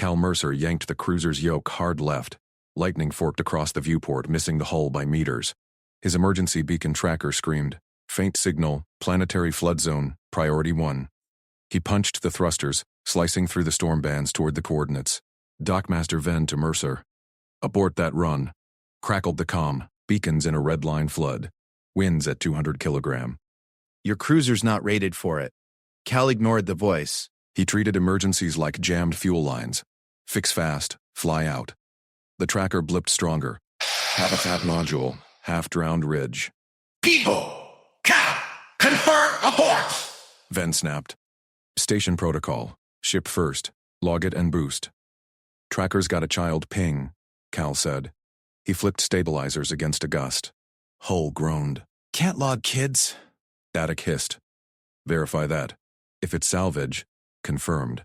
Cal Mercer yanked the cruiser's yoke hard left. Lightning forked across the viewport, missing the hull by meters. His emergency beacon tracker screamed, "Faint signal, planetary flood zone, priority 1. He punched the thrusters, slicing through the storm bands toward the coordinates. Dockmaster Venn to Mercer. "Abort that run." Crackled the comm, beacons in a red line flood. Winds at 200 kilogram. "Your cruiser's not rated for it." Cal ignored the voice. He treated emergencies like jammed fuel lines. Fix fast, fly out. The tracker blipped stronger. Habitat module, half-drowned ridge. "People! Cal! Confirm abort!" Venn snapped. "Station protocol. Ship first. Log it and boost." "Tracker's got a child ping," Cal said. He flipped stabilizers against a gust. Hull groaned. "Can't log kids." Static hissed. "Verify that. If it's salvage, confirmed."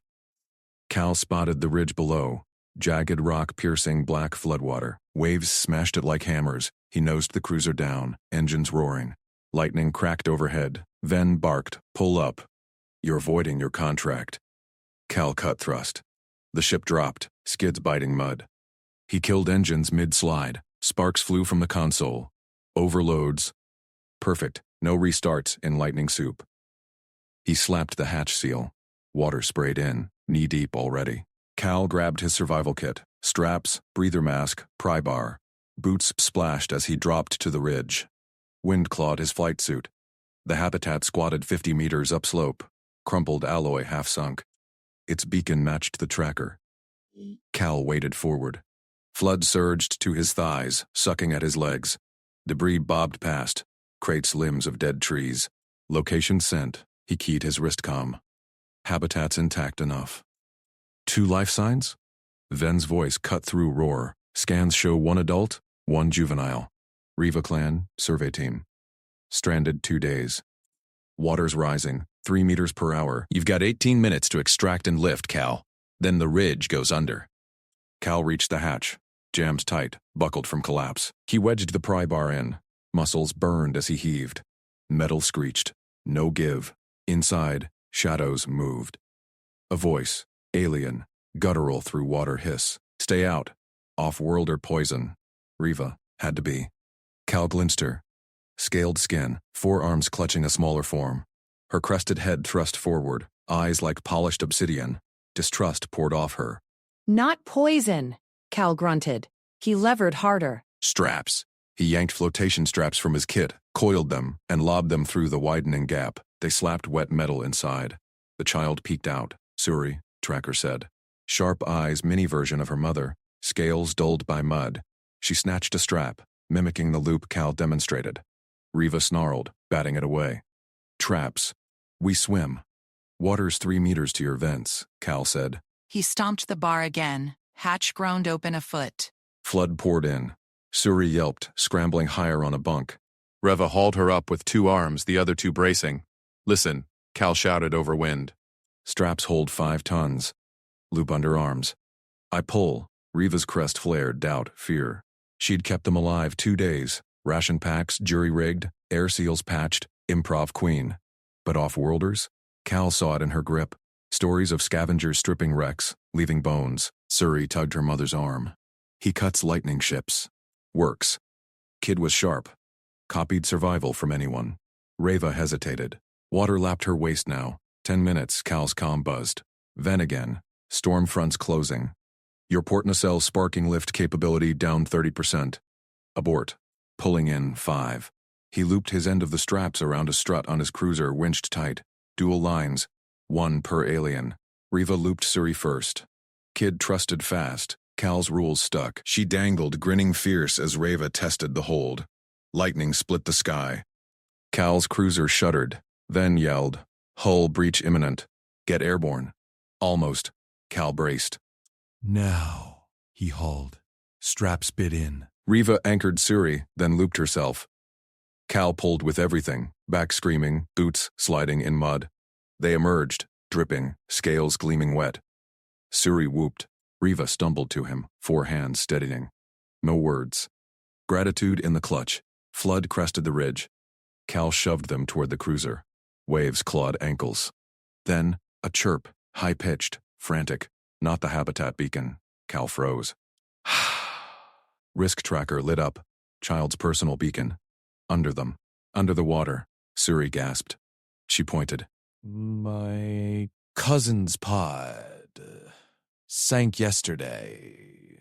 Cal spotted the ridge below. Jagged rock piercing black floodwater. Waves smashed it like hammers. He nosed the cruiser down, engines roaring. Lightning cracked overhead. Venn barked, "Pull up. You're voiding your contract." Cal cut thrust. The ship dropped, skids biting mud. He killed engines mid-slide. Sparks flew from the console. Overloads. Perfect. No restarts in lightning soup. He slapped the hatch seal. Water sprayed in, knee-deep already. Cal grabbed his survival kit. Straps, breather mask, pry bar. Boots splashed as he dropped to the ridge. Wind clawed his flight suit. The habitat squatted 50 meters upslope. Crumpled alloy half sunk. Its beacon matched the tracker. Cal waded forward. Flood surged to his thighs, sucking at his legs. Debris bobbed past. Crates limbs of dead trees. Location sent. He keyed his wristcom. Habitat's intact enough. 2 life signs? Venn's voice cut through roar. Scans show 1 adult, 1 juvenile. Riva clan, survey team. Stranded 2 days. Water's rising, 3 meters per hour. You've got 18 minutes to extract and lift, Cal. Then the ridge goes under. Cal reached the hatch. Jammed tight, buckled from collapse. He wedged the pry bar in. Muscles burned as he heaved. Metal screeched. No give. Inside, shadows moved. A voice, alien, guttural through water hiss. "Stay out. Off-worlder poison." Riva, had to be. Cal glimpsed her. Scaled skin, forearms clutching a smaller form. Her crested head thrust forward, eyes like polished obsidian. Distrust poured off her. "Not poison," Cal grunted. He levered harder. "Straps." He yanked flotation straps from his kit, coiled them, and lobbed them through the widening gap. They slapped wet metal inside. The child peeked out. "Suri," Tracker said. Sharp eyes, mini version of her mother, scales dulled by mud. She snatched a strap, mimicking the loop Cal demonstrated. Riva snarled, batting it away. "Traps. We swim." "Water's 3 meters to your vents," Cal said. He stomped the bar again. Hatch groaned open a foot. Flood poured in. Suri yelped, scrambling higher on a bunk. Reva hauled her up with 2 arms, the other 2 bracing. "Listen," Cal shouted over wind. "Straps hold 5 tons. Loop under arms." "I pull." Riva's crest flared, doubt, fear. She'd kept them alive 2 days. Ration packs, jury-rigged, air seals patched, improv queen. But off-worlders? Cal saw it in her grip. Stories of scavengers stripping wrecks, leaving bones. Suri tugged her mother's arm. "He cuts lightning ships. Works." Kid was sharp. Copied survival from anyone. Reva hesitated. Water lapped her waist now. 10 minutes, Cal's comm buzzed. Venn again. Storm fronts closing. "Your port nacelle sparking lift capability down 30%. Abort." Pulling in 5. He looped his end of the straps around a strut on his cruiser, winched tight. Dual lines. 1 per alien. Riva looped Suri first. Kid trusted fast. Cal's rules stuck. She dangled, grinning fierce as Reva tested the hold. Lightning split the sky. Cal's cruiser shuddered, then yelled, "Hull breach imminent. Get airborne." Almost. Cal braced. "Now," he hauled. Straps bit in. Riva anchored Suri, then looped herself. Cal pulled with everything, back screaming, boots sliding in mud. They emerged, dripping, scales gleaming wet. Suri whooped. Riva stumbled to him, 4 hands steadying. No words. Gratitude in the clutch. Flood crested the ridge. Cal shoved them toward the cruiser. Waves clawed ankles. Then, a chirp, high-pitched, frantic. Not the habitat beacon. Cal froze. Risk tracker lit up. Child's personal beacon. Under them. Under the water. Suri gasped. She pointed. My cousin's pod sank yesterday.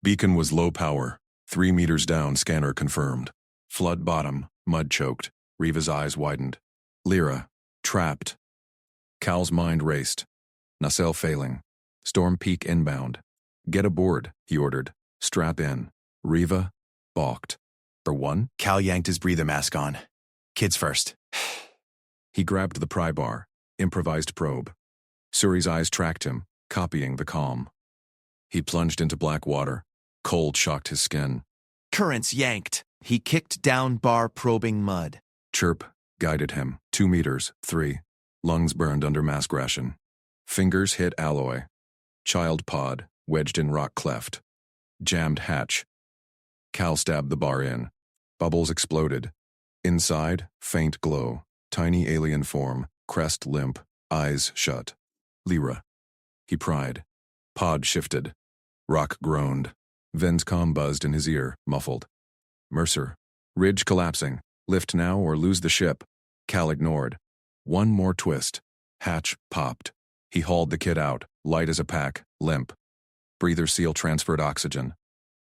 Beacon was low power. 3 meters down, scanner confirmed. Flood bottom, mud choked. Riva's eyes widened. Lyra, trapped. Cal's mind raced. Nacelle failing. Storm Peak inbound. Get aboard, he ordered. Strap in. Riva balked. For one, Cal yanked his breather mask on. Kids first. he grabbed the pry bar. Improvised probe. Suri's eyes tracked him, copying the calm. He plunged into black water. Cold shocked his skin. Currents yanked. He kicked down bar probing mud. Chirp guided him. 2 meters, 3. Lungs burned under mask ration. Fingers hit alloy. Child pod, wedged in rock cleft. Jammed hatch. Cal stabbed the bar in. Bubbles exploded. Inside, faint glow. Tiny alien form, crest limp, eyes shut. Lyra. He pried. Pod shifted. Rock groaned. Ven's comm buzzed in his ear, muffled. Mercer. Ridge collapsing. Lift now or lose the ship. Cal ignored. One more twist. Hatch popped. He hauled the kid out, light as a pack, limp. Breather seal transferred oxygen.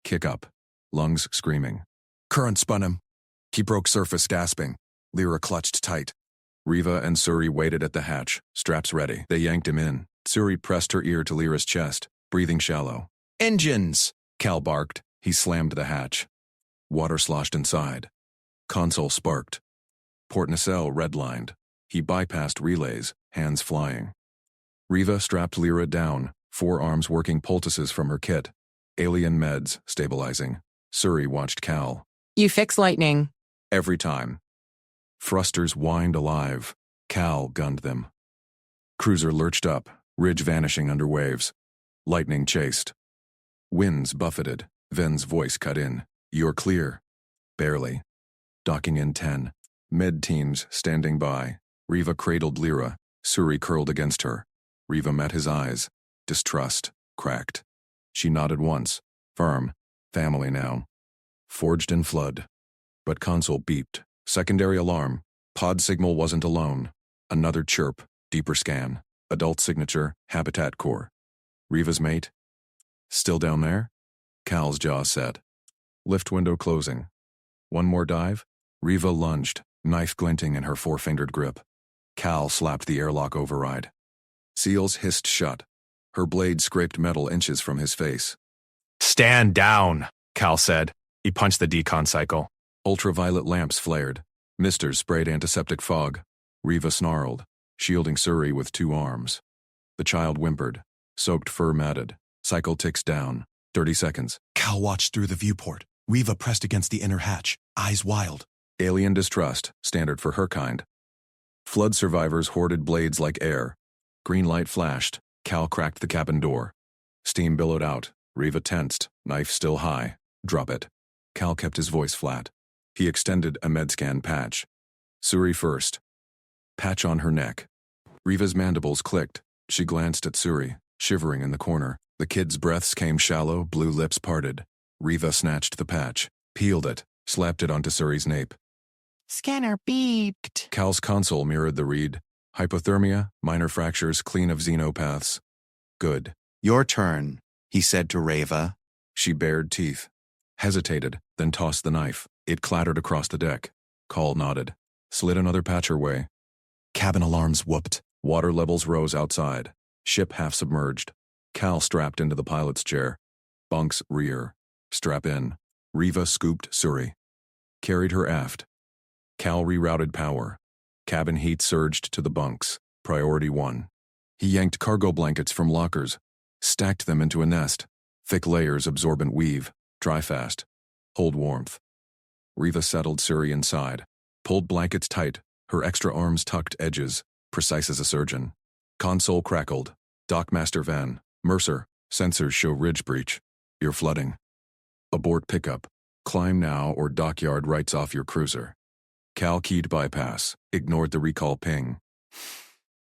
Kick up. Lungs screaming. Current spun him. He broke surface gasping. Lyra clutched tight. Riva and Suri waited at the hatch, straps ready. They yanked him in. Suri pressed her ear to Lyra's chest, breathing shallow. Engines! Cal barked. He slammed the hatch. Water sloshed inside. Console sparked. Port nacelle redlined. He bypassed relays, hands flying. Riva strapped Lyra down, 4 arms working poultices from her kit. Alien meds stabilizing. Suri watched Cal. You fix lightning. Every time. Thrusters whined alive. Cal gunned them. Cruiser lurched up, ridge vanishing under waves. Lightning chased. Winds buffeted. Ven's voice cut in. You're clear. Barely. Docking in 10. Med teams standing by. Riva cradled Lyra. Suri curled against her. Riva met his eyes. Distrust. Cracked. She nodded once. Firm. Family now. Forged in flood. But console beeped. Secondary alarm. Pod signal wasn't alone. Another chirp. Deeper scan. Adult signature. Habitat core. Riva's mate. Still down there? Cal's jaw set. Lift window closing. One more dive? Riva lunged, knife glinting in her 4-fingered grip. Cal slapped the airlock override. Seals hissed shut. Her blade scraped metal inches from his face. Stand down, Cal said. He punched the decon cycle. Ultraviolet lamps flared. Misters sprayed antiseptic fog. Riva snarled, shielding Suri with 2 arms. The child whimpered. Soaked fur matted. Cycle ticks down. 30 seconds. Cal watched through the viewport. Riva pressed against the inner hatch, eyes wild. Alien distrust, standard for her kind. Flood survivors hoarded blades like air. Green light flashed. Cal cracked the cabin door. Steam billowed out. Riva tensed, knife still high. Drop it. Cal kept his voice flat. He extended a medscan patch. Suri first. Patch on her neck. Riva's mandibles clicked. She glanced at Suri, shivering in the corner. The kid's breaths came shallow, blue lips parted. Riva snatched the patch, peeled it, slapped it onto Suri's nape. Scanner beeped. Cal's console mirrored the read. Hypothermia, minor fractures, clean of xenopaths. Good. Your turn, he said to Reva. She bared teeth. Hesitated, then tossed the knife. It clattered across the deck. Call nodded. Slid another patch her way. Cabin alarms whooped. Water levels rose outside. Ship half submerged. Cal strapped into the pilot's chair. Bunks rear. Strap in. Riva scooped Suri. Carried her aft. Cal rerouted power. Cabin heat surged to the bunks. Priority 1. He yanked cargo blankets from lockers. Stacked them into a nest. Thick layers absorbent weave. Dry fast. Hold warmth. Riva settled Suri inside. Pulled blankets tight. Her extra arms tucked edges. Precise as a surgeon. Console crackled. Dockmaster Van. Mercer. Sensors show ridge breach. You're flooding. Abort pickup. Climb now or dockyard writes off your cruiser. Cal keyed bypass. Ignored the recall ping.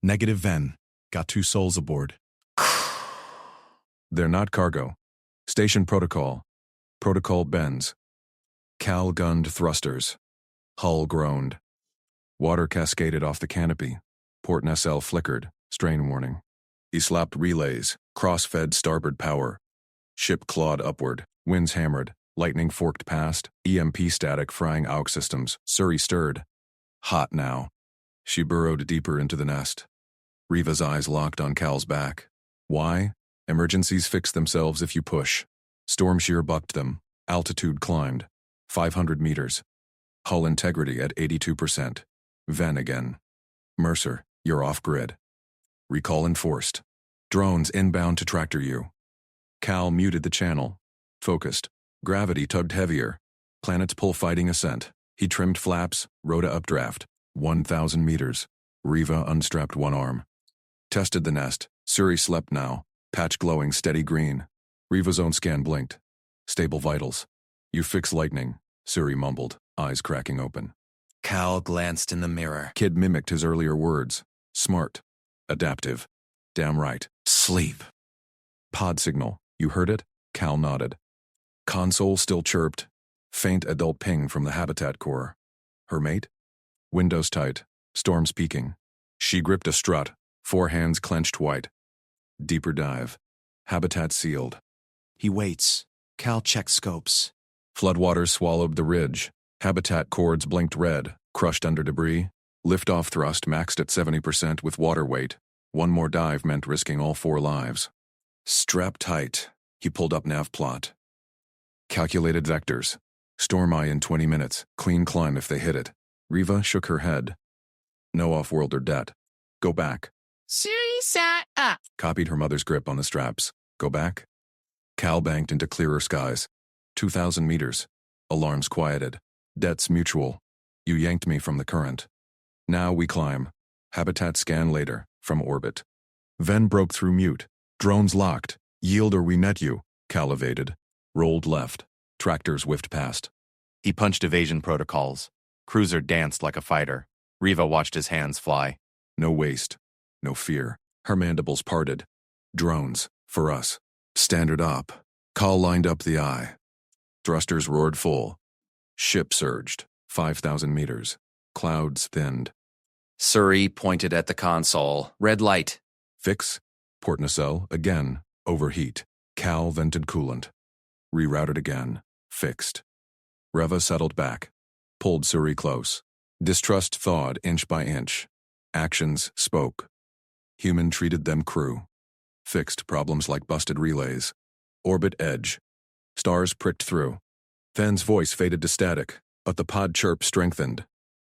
Negative Ven. Got 2 souls aboard. They're not cargo. Station protocol. Protocol bends. Cal gunned thrusters. Hull groaned. Water cascaded off the canopy. Port nacelle flickered. Strain warning. He slapped relays. Cross-fed starboard power. Ship clawed upward. Winds hammered. Lightning forked past. EMP static frying AUX systems. Surrey stirred. Hot now. She burrowed deeper into the nest. Riva's eyes locked on Cal's back. Why? Emergencies fix themselves if you push. Storm shear bucked them. Altitude climbed. 500 meters. Hull integrity at 82%. Ven again. Mercer, you're off-grid. Recall enforced. Drones inbound to tractor you. Cal muted the channel. Focused. Gravity tugged heavier. Planets pull fighting ascent. He trimmed flaps. Rota updraft. 1,000 meters. Riva unstrapped one arm. Tested the nest. Surrey slept now. Patch glowing steady green. Riva's own scan blinked. Stable vitals. You fix lightning, Surrey mumbled, eyes cracking open. Cal glanced in the mirror. Kid mimicked his earlier words. Smart. Adaptive. Damn right. Sleep. Pod signal. You heard it? Cal nodded. Console still chirped. Faint adult ping from the habitat core. Her mate? Windows tight. Storms peaking. She gripped a strut. 4 hands clenched white. Deeper dive. Habitat sealed. He waits. Cal checks scopes. Floodwaters swallowed the ridge. Habitat cords blinked red, crushed under debris. Liftoff thrust maxed at 70% with water weight. One more dive meant risking all 4 lives. Strap tight. He pulled up nav plot. Calculated vectors. Storm eye in 20 minutes. Clean climb if they hit it. Riva shook her head. No off-worlder debt. Go back. Siri sat up. Copied her mother's grip on the straps. Go back. Cal banked into clearer skies. 2,000 meters. Alarms quieted. Debts mutual. You yanked me from the current. Now we climb. Habitat scan later, from orbit. Ven broke through mute. Drones locked. Yield or we net you. Cal evaded. Rolled left. Tractors whiffed past. He punched evasion protocols. Cruiser danced like a fighter. Riva watched his hands fly. No waste. No fear. Her mandibles parted. Drones. For us. Standard op. Call lined up the eye. Thrusters roared full. Ship surged. 5,000 meters. Clouds thinned. Surrey pointed at the console. Red light. Fix. Port nacelle. Again. Overheat. Cal vented coolant. Rerouted again. Fixed. Reva settled back. Pulled Surrey close. Distrust thawed inch by inch. Actions spoke. Human treated them crew. Fixed problems like busted relays. Orbit edge. Stars pricked through. Ven's voice faded to static, but the pod chirp strengthened.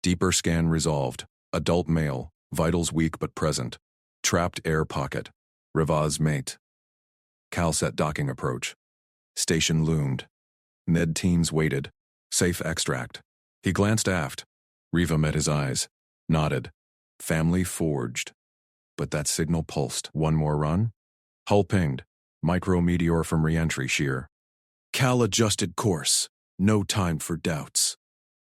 Deeper scan resolved. Adult male. Vitals weak but present. Trapped air pocket. Reva's mate. Cal set docking approach. Station loomed. Med teams waited. Safe extract. He glanced aft. Riva met his eyes. Nodded. Family forged. But that signal pulsed. One more run? Hull pinged. Micro-meteor from reentry shear. Cal adjusted course. No time for doubts.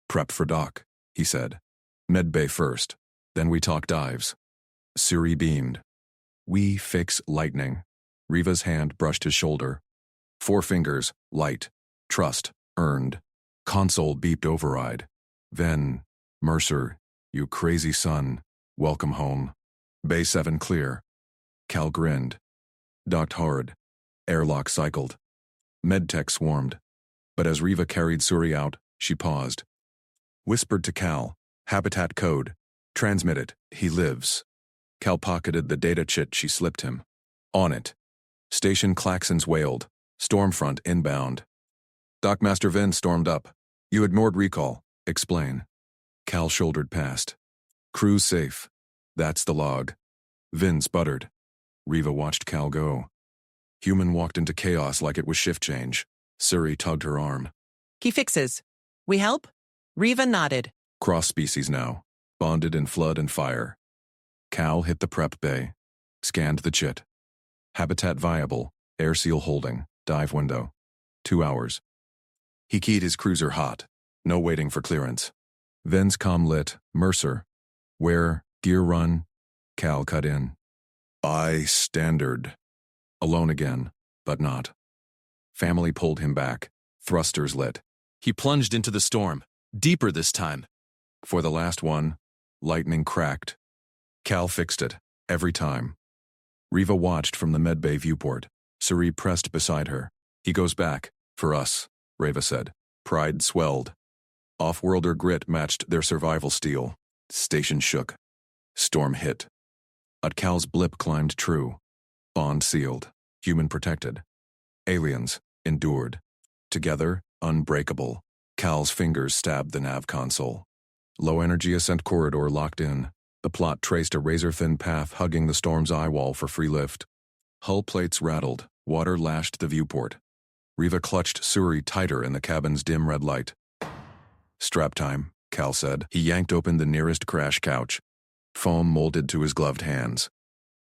Prep for dock, he said. Med bay first. Then we talk dives. Surrey beamed. We fix lightning. Riva's hand brushed his shoulder. 4 fingers, light. Trust, earned. Console beeped override. Then, Mercer, you crazy son. Welcome home. Bay 7 clear. Cal grinned. Docked hard. Airlock cycled. Medtech swarmed. But as Riva carried Surrey out, she paused. Whispered to Cal. Habitat code. Transmit it. He lives. Cal pocketed the data chit she slipped him. On it. Station klaxons wailed. Stormfront inbound. Dockmaster Vin stormed up. You ignored recall. Explain. Cal shouldered past. Crew's safe. That's the log. Vin sputtered. Riva watched Cal go. Human walked into chaos like it was shift change. Surrey tugged her arm. He fixes. We help? Riva nodded. Cross species now. Bonded in flood and fire. Cal hit the prep bay. Scanned the chit. Habitat viable. Air seal holding. Dive window. 2 hours. He keyed his cruiser hot. No waiting for clearance. Ven's comm lit. Mercer. Where? Gear run. Cal cut in. Standard. Alone again. but not. Family pulled him back, thrusters lit. He plunged into the storm, deeper this time. For the last one, lightning cracked. Cal fixed it, every time. Riva watched from the medbay viewport. Suri pressed beside her. He goes back, for us, Reva said. Pride swelled. Off-worlder grit matched their survival steel. Station shook. Storm hit. At Cal's blip climbed true. Bond sealed. Human protected. Aliens, endured. Together, unbreakable. Cal's fingers stabbed the nav console. Low-energy ascent corridor locked in. The plot traced a razor-thin path hugging the storm's eye wall for free lift. Hull plates rattled. Water lashed the viewport. Riva clutched Suri tighter in the cabin's dim red light. Strap time, Cal said. He yanked open the nearest crash couch. Foam molded to his gloved hands.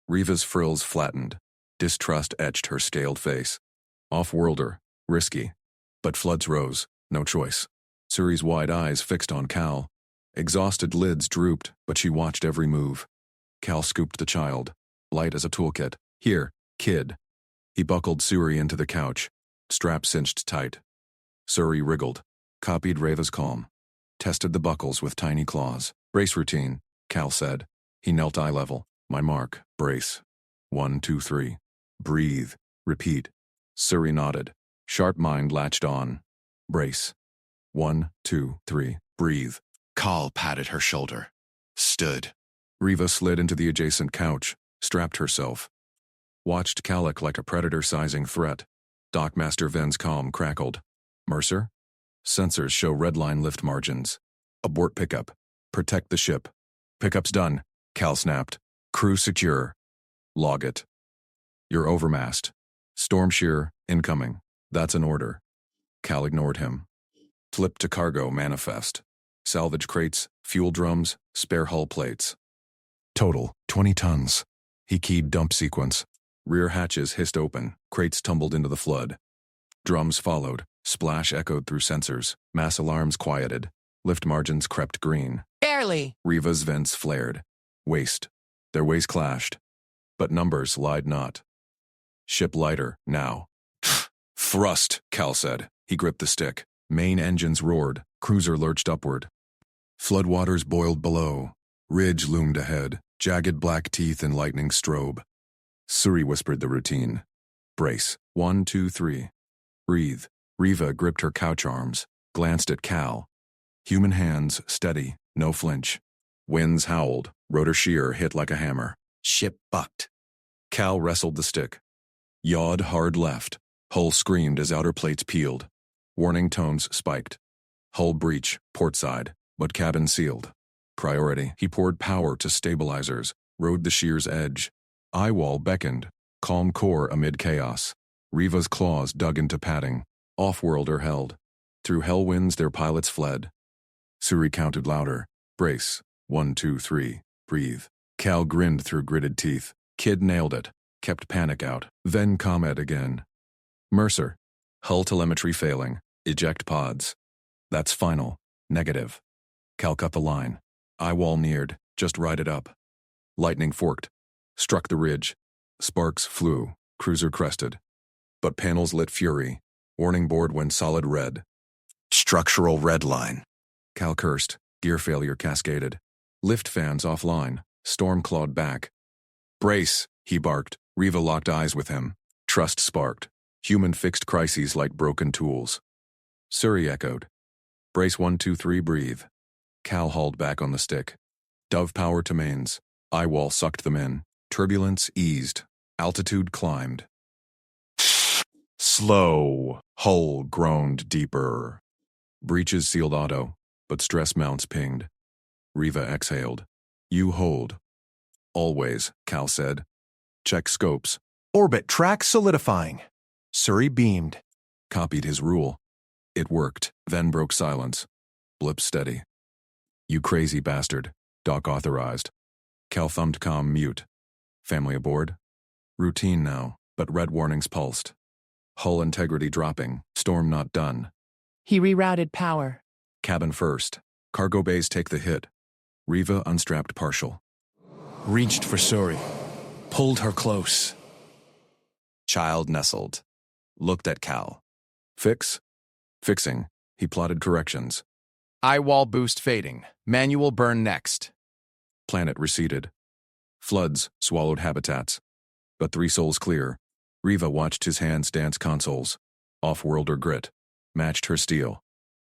Riva's frills flattened. Distrust etched her scaled face. Off-worlder, risky. But floods rose, no choice. Suri's wide eyes fixed on Cal. Exhausted lids drooped, but she watched every move. Cal scooped the child, light as a toolkit. Here, kid. He buckled Suri into the couch, strap cinched tight. Suri wriggled, copied Reva's calm, tested the buckles with tiny claws. Brace routine, Cal said. He knelt eye level. My mark, brace. 1, 2, 3. Breathe. Repeat. Suri nodded. Sharp mind latched on. Brace. 1, 2, 3. Breathe. Cal patted her shoulder. Stood. Riva slid into the adjacent couch, strapped herself. Watched Calic like a predator-sizing threat. Dockmaster Ven's calm crackled. Mercer? Sensors show redline lift margins. Abort pickup. Protect the ship. Pickup's done, Cal snapped. Crew secure. Log it. You're overmast. Storm shear, incoming. That's an order. Cal ignored him. Flip to cargo manifest. Salvage crates, fuel drums, spare hull plates. Total, 20 tons. He keyed dump sequence. Rear hatches hissed open, crates tumbled into the flood. Drums followed, splash echoed through sensors, mass alarms quieted. Lift margins crept green. Barely. Riva's vents flared. Waste. Their ways clashed. But numbers lied not. Ship lighter, now. Thrust, Cal said. He gripped the stick. Main engines roared. Cruiser lurched upward. Floodwaters boiled below. Ridge loomed ahead. Jagged black teeth in lightning strobe. Suri whispered the routine. Brace. 1, 2, 3. Breathe. Riva gripped her couch arms. Glanced at Cal. Human hands steady. No flinch. Winds howled. Rotor shear hit like a hammer. Ship bucked. Cal wrestled the stick. Yawed hard left. Hull screamed as outer plates peeled. Warning tones spiked. Hull breach, port side, but cabin sealed. Priority. He poured power to stabilizers, rode the shear's edge. Eye wall beckoned, calm core amid chaos. Riva's claws dug into padding. Off-worlder held. Through hell winds their pilots fled. Suri counted louder. Brace. 1, 2, 3. Breathe. Cal grinned through gritted teeth. Kid nailed it. Kept panic out. Then ComEd again. Mercer. Hull telemetry failing. Eject pods. That's final. Negative. Cal cut the line. Eye wall neared. Just ride it up. Lightning forked. Struck the ridge. Sparks flew. Cruiser crested. But panels lit fury. Warning board went solid red. Structural red line. Cal cursed. Gear failure cascaded. Lift fans offline. Storm clawed back. Brace, he barked. Riva locked eyes with him. Trust sparked. Human fixed crises like broken tools. Suri echoed. Brace 1, 2, 3, breathe. Cal hauled back on the stick. Dove power to mains. Eye wall sucked them in. Turbulence eased. Altitude climbed. Slow. Hull groaned deeper. Breaches sealed auto, but stress mounts pinged. Riva exhaled. You hold. Always, Cal said. Check scopes. Orbit track solidifying. Suri beamed. Copied his rule. It worked, then broke silence. Blip steady. You crazy bastard. Doc authorized. Cal thumbed comm mute. Family aboard? Routine now, but red warnings pulsed. Hull integrity dropping. Storm not done. He rerouted power. Cabin first. Cargo bays take the hit. Riva unstrapped partial. Reached for Suri. Pulled her close. Child nestled. Looked at Cal. Fix? Fixing. He plotted corrections. Eye wall boost fading. Manual burn next. Planet receded. Floods swallowed habitats. But 3 souls clear. Riva watched his hands dance consoles. Off-worlder grit. Matched her steel.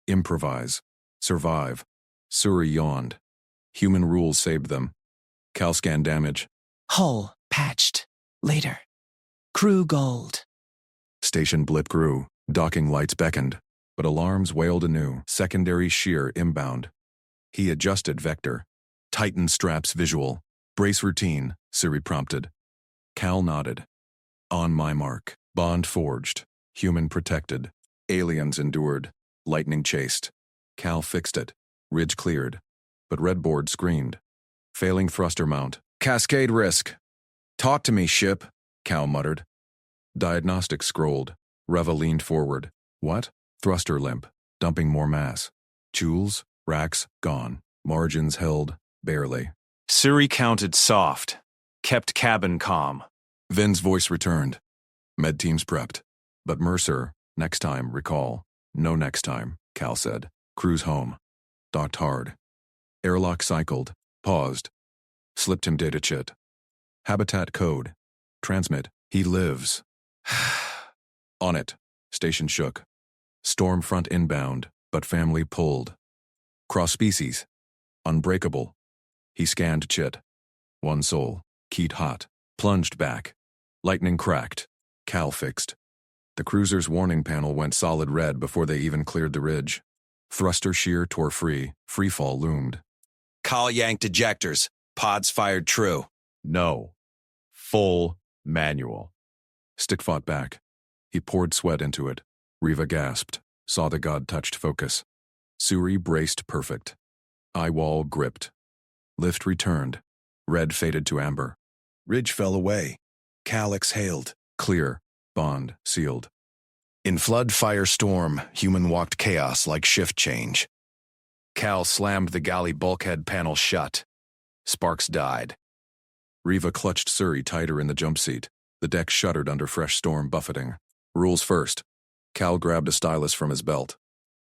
Improvise. Survive. Suri yawned. Human rules saved them. Cal scanned damage. Hull patched. Later. Crew gold. Station blip grew. Docking lights beckoned. But alarms wailed anew. Secondary shear inbound. He adjusted vector. Tighten straps visual. Brace routine, Siri prompted. Cal nodded. On my mark. Bond forged. Human protected. Aliens endured. Lightning chased. Cal fixed it. Ridge cleared. But red board screamed. Failing thruster mount. Cascade risk. Talk to me, ship, Cal muttered. Diagnostic scrolled. Reva leaned forward. What? Thruster limp. Dumping more mass. Joules, racks, gone. Margins held, barely. Suri counted soft. Kept cabin calm. Vin's voice returned. Med teams prepped. But Mercer, next time, recall. No next time, Cal said. Cruise home. Docked hard. Airlock cycled. Paused. Slipped him data chit. Habitat code. Transmit. He lives. On it. Station shook. Storm front inbound, but family pulled. Cross species. Unbreakable. He scanned chit. 1 soul. Keyed hot. Plunged back. Lightning cracked. Cal fixed. The cruiser's warning panel went solid red before they even cleared the ridge. Thruster shear tore free. Freefall loomed. Cal yanked ejectors. Pods fired true. No. Full manual. Stick fought back. He poured sweat into it. Riva gasped. Saw the god-touched focus. Suri braced perfect. Eye wall gripped. Lift returned. Red faded to amber. Ridge fell away. Cal exhaled. Clear. Bond sealed. In flood, fire, storm, human walked chaos like shift change. Cal slammed the galley bulkhead panel shut. Sparks died. Riva clutched Suri tighter in the jump seat. The deck shuddered under fresh storm buffeting. Rules first. Cal grabbed a stylus from his belt.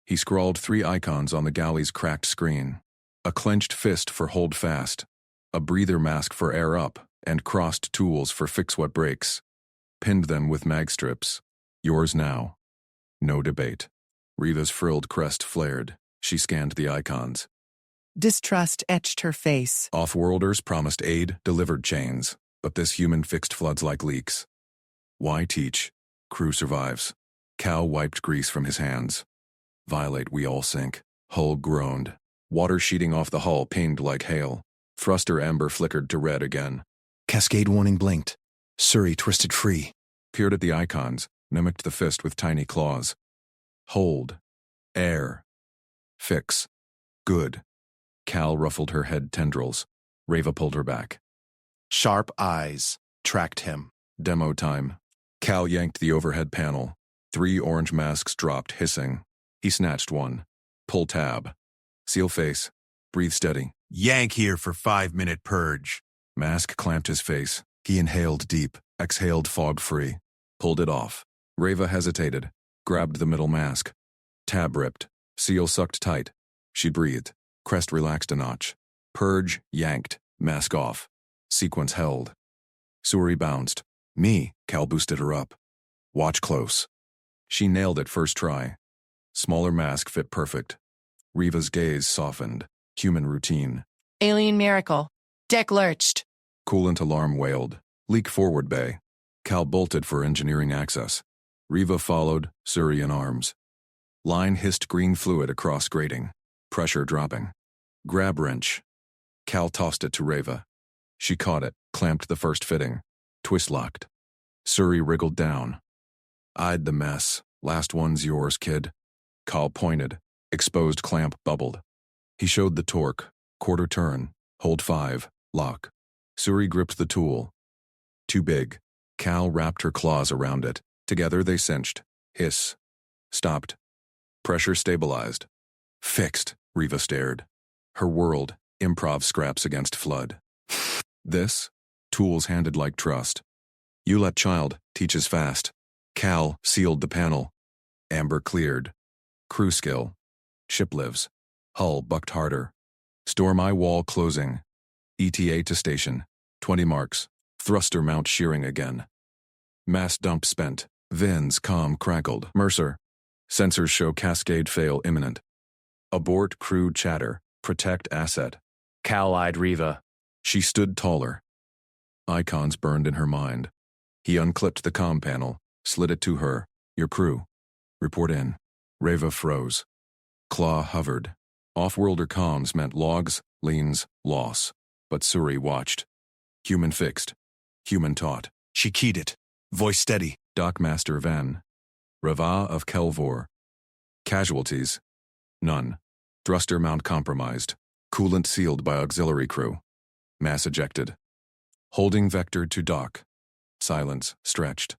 He scrawled 3 icons on the galley's cracked screen. A clenched fist for hold fast. A breather mask for air up, and crossed tools for fix what breaks. Pinned them with mag strips. Yours now. No debate. Riva's frilled crest flared. She scanned the icons. Distrust etched her face. Off-worlders promised aid, delivered chains. But this human fixed floods like leaks. Why teach? Crew survives. Cal wiped grease from his hands. Violate, we all sink. Hull groaned. Water sheeting off the hull pinged like hail. Thruster amber flickered to red again. Cascade warning blinked. Suri twisted free. Peered at the icons, mimicked the fist with tiny claws. Hold. Air. Fix. Good. Cal ruffled her head tendrils. Reva pulled her back. Sharp eyes tracked him. Demo time. Cal yanked the overhead panel. 3 orange masks dropped, hissing. He snatched one. Pull tab. Seal face. Breathe steady. Yank here for 5-minute purge. Mask clamped his face. He inhaled deep, exhaled fog-free. Pulled it off. Reva hesitated. Grabbed the middle mask. Tab ripped. Seal sucked tight. She breathed. Crest relaxed a notch. Purge, yanked. Mask off. Sequence held. Suri bounced. Me, Cal boosted her up. Watch close. She nailed it first try. Smaller mask fit perfect. Reva's gaze softened. Human routine. Alien miracle. Deck lurched. Coolant alarm wailed. Leak forward bay. Cal bolted for engineering access. Riva followed, Suri in arms. Line hissed green fluid across grating. Pressure dropping. Grab wrench. Cal tossed it to Reva. She caught it, clamped the first fitting. Twist locked. Suri wriggled down. Eyed the mess. Last one's yours, kid. Cal pointed. Exposed clamp bubbled. He showed the torque. Quarter turn. Hold 5. Lock. Suri gripped the tool. Too big. Cal wrapped her claws around it. Together they cinched. Hiss. Stopped. Pressure stabilized. Fixed, Riva stared. Her world, improv scraps against flood. This? Tools handed like trust. You let child, teaches fast. Cal sealed the panel. Amber cleared. Crew skill. Ship lives. Hull bucked harder. Storm eye wall closing. ETA to station. 20 marks. Thruster mount shearing again. Mass dump spent. Vins comm crackled. Mercer. Sensors show cascade fail imminent. Abort crew chatter. Protect asset. Cal eyed Riva. She stood taller. Icons burned in her mind. He unclipped the comm panel, slid it to her. Your crew. Report in. Reva froze. Claw hovered. Off-worlder comms meant logs, leans, loss. But Suri watched. Human fixed. Human taught. She keyed it. Voice steady. Dockmaster Van. Rava of Kelvor. Casualties. None. Thruster mount compromised. Coolant sealed by auxiliary crew. Mass ejected. Holding vector to dock. Silence stretched.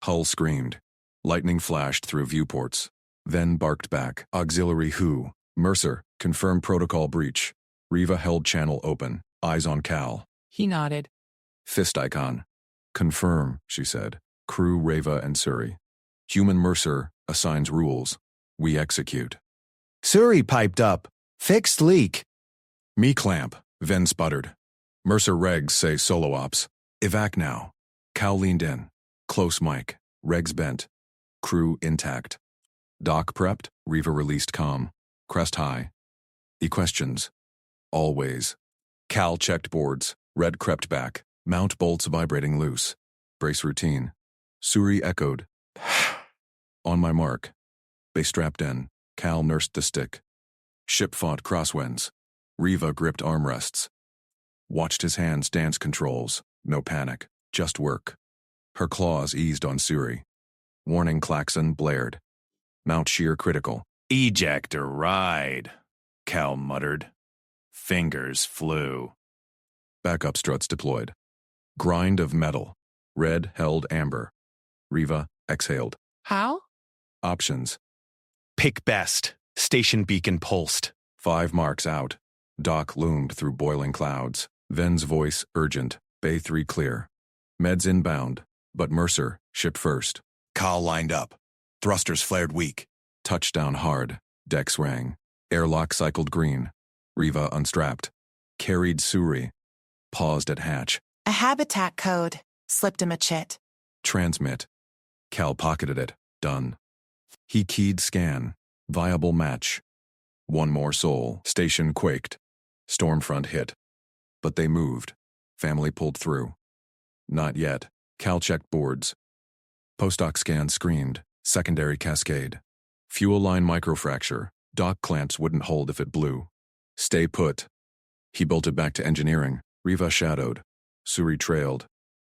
Hull screamed. Lightning flashed through viewports. Then barked back. Auxiliary who? Mercer, confirm protocol breach. Riva held channel open. Eyes on Cal. He nodded. Fist icon. Confirm, she said. Crew Reva and Suri. Human Mercer assigns rules. We execute. Suri piped up. Fixed leak. Me clamp, Ven sputtered. Mercer regs say solo ops. Evac now. Cal leaned in. Close mic. Regs bent. Crew intact. Dock prepped. Reva released comm. Crest high. He questions. Always. Cal checked boards. Red crept back. Mount bolts vibrating loose. Brace routine. Suri echoed. On my mark. They strapped in. Cal nursed the stick. Ship fought crosswinds. Riva gripped armrests. Watched his hands dance controls. No panic. Just work. Her claws eased on Suri. Warning klaxon blared. Mount shear critical. Ejector ride, Cal muttered. Fingers flew. Backup struts deployed. Grind of metal. Red held amber. Riva exhaled. How? Options. Pick best. Station beacon pulsed. 5 marks out. Dock loomed through boiling clouds. Ven's voice urgent. Bay 3 clear. Meds inbound. But Mercer, ship first. Cal lined up. Thrusters flared weak. Touchdown hard. Decks rang. Airlock cycled green. Riva unstrapped. Carried Suri. Paused at hatch. A habitat code. Slipped him a chit. Transmit. Cal pocketed it. Done. He keyed scan. Viable match. One more soul. Station quaked. Stormfront hit. But they moved. Family pulled through. Not yet. Cal checked boards. Postdoc scan screamed. Secondary cascade. Fuel line microfracture. Dock clamps wouldn't hold if it blew. Stay put. He bolted back to engineering. Riva shadowed. Suri trailed.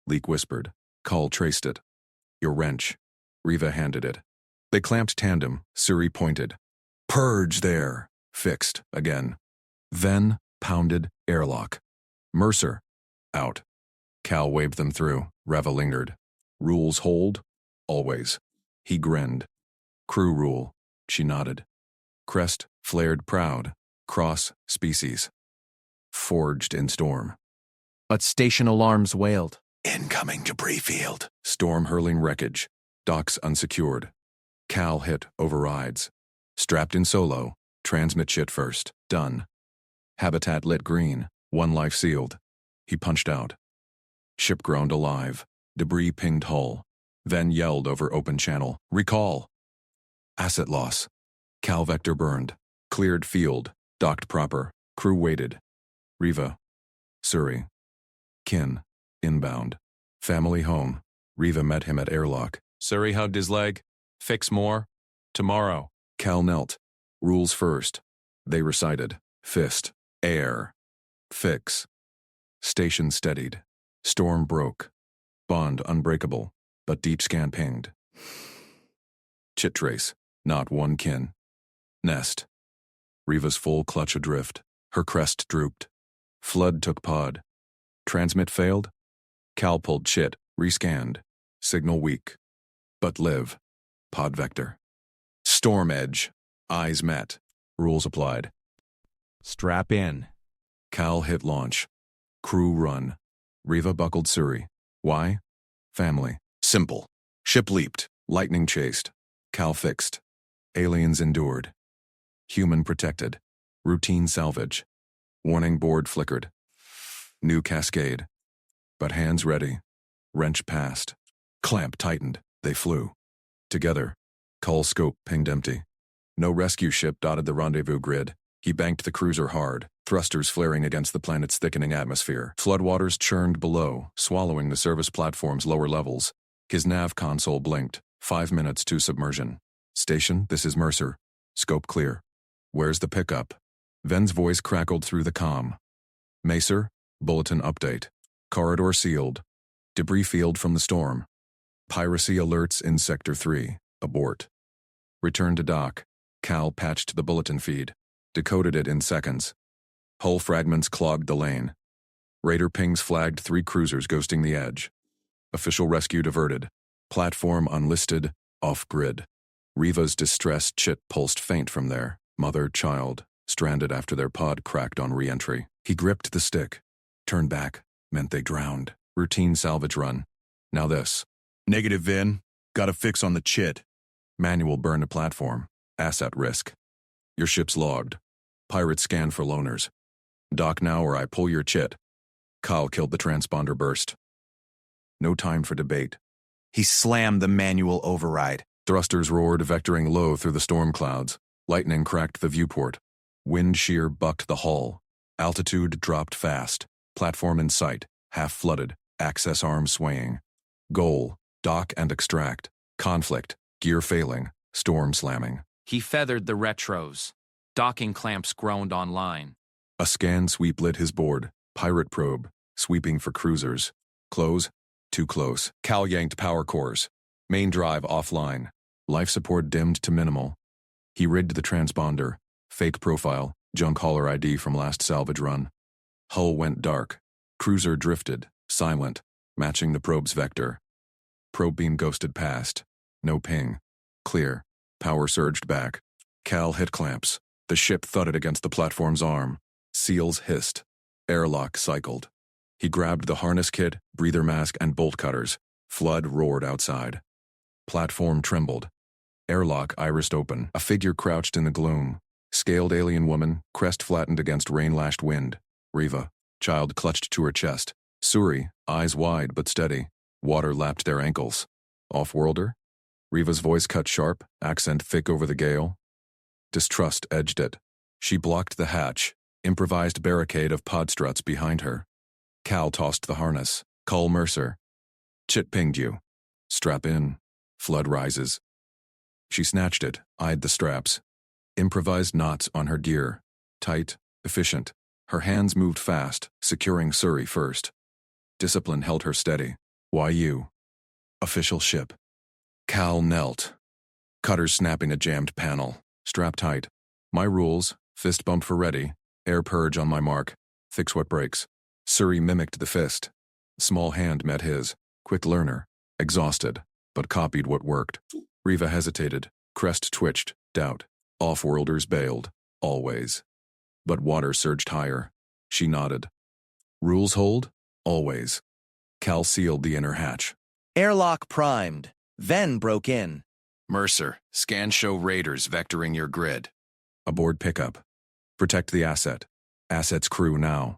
Leak whispered. Call traced it. Your wrench. Riva handed it. They clamped tandem. Suri pointed. Purge there. Fixed again. Then pounded airlock. Mercer. Out. Cal waved them through. Reva lingered. Rules hold. Always. He grinned. Crew rule. She nodded. Crest flared proud. Cross species. Forged in storm. But station alarms wailed. Incoming debris field. Storm hurling wreckage. Docks unsecured. Cal hit overrides. Strapped in solo. Transmit shit first. Done. Habitat lit green. 1 life sealed. He punched out. Ship groaned alive. Debris pinged hull. Then yelled over open channel. Recall. Asset loss. Cal vector burned. Cleared field. Docked proper. Crew waited. Riva. Suri. Kin. Inbound. Family home. Riva met him at airlock. Suri hugged his leg. Fix more. Tomorrow. Cal knelt. Rules first. They recited. Fist. Air. Fix. Station steadied. Storm broke. Bond unbreakable. But deep scan pinged. Chit trace. Not one kin. Nest. Riva's full clutch adrift. Her crest drooped. Flood took pod. Transmit failed. Cal pulled chit. Rescanned. Signal weak. But live. Pod vector. Storm edge. Eyes met. Rules applied. Strap in. Cal hit launch. Crew run. Riva buckled Suri. Why? Family. Simple. Ship leaped. Lightning chased. Cal fixed. Aliens endured. Human protected. Routine salvage. Warning board flickered. New cascade. But hands ready. Wrench passed. Clamp tightened. They flew. Together. Cull scope pinged empty. No rescue ship dotted the rendezvous grid. He banked the cruiser hard, thrusters flaring against the planet's thickening atmosphere. Floodwaters churned below, swallowing the service platform's lower levels. His nav console blinked. 5 minutes to submersion. Station, this is Mercer. Scope clear. Where's the pickup? Ven's voice crackled through the comm. Macer, bulletin update. Corridor sealed. Debris field from the storm. Piracy alerts in Sector 3. Abort. Return to dock. Cal patched the bulletin feed. Decoded it in seconds. Hull fragments clogged the lane. Raider pings flagged 3 cruisers ghosting the edge. Official rescue diverted. Platform unlisted, off-grid. Riva's distressed chit pulsed faint from there. Mother, child, stranded after their pod cracked on re-entry. He gripped the stick. Turn back, meant they drowned. Routine salvage run. Now this. Negative, Vin. Got a fix on the chit. Manual burn to platform. Asset risk. Your ship's logged. Pirate scan for loners. Dock now or I pull your chit. Kyle killed the transponder burst. No time for debate. He slammed the manual override. Thrusters roared, vectoring low through the storm clouds. Lightning cracked the viewport. Wind shear bucked the hull. Altitude dropped fast. Platform in sight, half flooded, access arm swaying. Goal, dock and extract. Conflict, gear failing, storm slamming. He feathered the retros. Docking clamps groaned online. A scan sweep lit his board. Pirate probe, sweeping for cruisers. Close, too close. Cal yanked power cores. Main drive offline. Life support dimmed to minimal. He rigged the transponder. Fake profile, junk hauler ID from last salvage run. Hull went dark. Cruiser drifted, silent, matching the probe's vector. Probe beam ghosted past. No ping. Clear. Power surged back. Cal hit clamps. The ship thudded against the platform's arm. Seals hissed. Airlock cycled. He grabbed the harness kit, breather mask, and bolt cutters. Flood roared outside. Platform trembled. Airlock irised open. A figure crouched in the gloom. Scaled alien woman, crest flattened against rain-lashed wind. Riva, child clutched to her chest. Suri, eyes wide but steady. Water lapped their ankles. Off-worlder? Riva's voice cut sharp, accent thick over the gale. Distrust edged it. She blocked the hatch, improvised barricade of pod struts behind her. Cal tossed the harness. Call Mercer. Chit pinged you. Strap in. Flood rises. She snatched it, eyed the straps. Improvised knots on her gear. Tight, efficient. Her hands moved fast, securing Suri first. Discipline held her steady. Why you? Official ship. Cal knelt. Cutters snapping a jammed panel. Strap tight. My rules. Fist bump for ready. Air purge on my mark. Fix what breaks. Suri mimicked the fist. Small hand met his. Quick learner. Exhausted, but copied what worked. Riva hesitated. Crest twitched. Doubt. Off-worlders bailed. Always. But water surged higher. She nodded. Rules hold? Always. Cal sealed the inner hatch. Airlock primed. Ven broke in. Mercer, scan show raiders vectoring your grid. Aboard pickup. Protect the asset. Asset's crew now.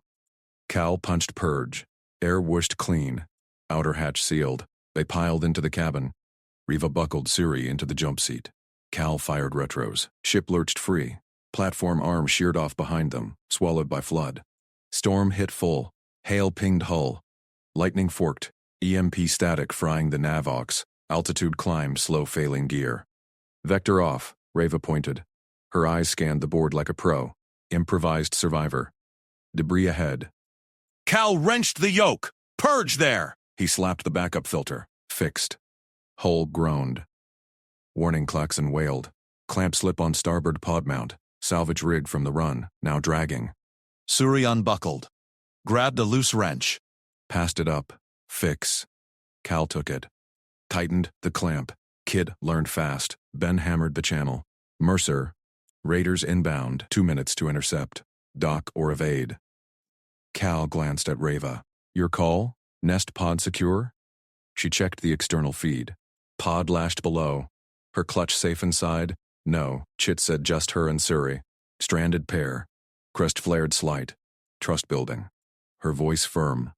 Cal punched purge. Air whooshed clean. Outer hatch sealed. They piled into the cabin. Riva buckled Suri into the jump seat. Cal fired retros. Ship lurched free. Platform arm sheared off behind them, swallowed by flood. Storm hit full. Hail pinged hull. Lightning forked. EMP static frying the Navox. Altitude climb, slow failing gear. Vector off, Reva pointed. Her eyes scanned the board like a pro. Improvised survivor. Debris ahead. Cal wrenched the yoke. Purge there! He slapped the backup filter. Fixed. Hull groaned. Warning klaxon wailed. Clamp slip on starboard pod mount. Salvage rig from the run, now dragging. Suri unbuckled. Grabbed a loose wrench. Passed it up. Fix. Cal took it. Tightened the clamp. Kid learned fast. Ben hammered the channel. Mercer. Raiders inbound. 2 minutes to intercept. Dock or evade. Cal glanced at Reva. Your call? Nest pod secure? She checked the external feed. Pod lashed below. Her clutch safe inside? No, Chit said just her and Suri. Stranded pair. Crest flared slight. Trust building. Her voice firm.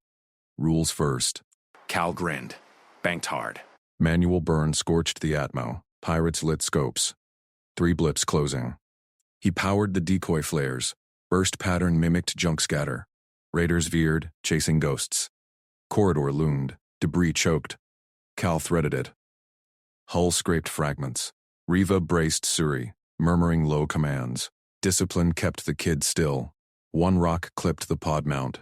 Rules first. Cal grinned. Banked hard. Manual burn scorched the Atmo. Pirates lit scopes. 3 blips closing. He powered the decoy flares. Burst pattern mimicked junk scatter. Raiders veered, chasing ghosts. Corridor loomed. Debris choked. Cal threaded it. Hull scraped fragments. Riva braced Suri, murmuring low commands. Discipline kept the kid still. One rock clipped the pod mount.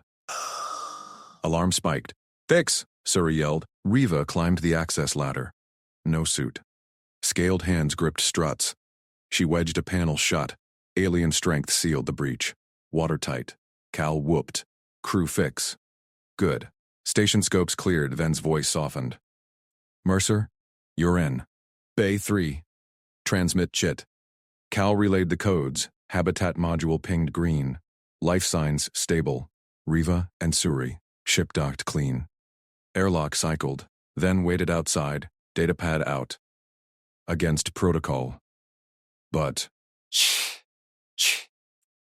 Alarm spiked. Fix, Suri yelled. Riva climbed the access ladder. No suit. Scaled hands gripped struts. She wedged a panel shut. Alien strength sealed the breach. Watertight. Cal whooped. Crew fix. Good. Station scopes cleared, then's voice softened. Mercer, you're in. Bay 3. Transmit Chit. Cal relayed the codes. Habitat module pinged green. Life signs stable. Riva and Suri. Ship docked clean. Airlock cycled. Then waited outside. Datapad out. Against protocol. But...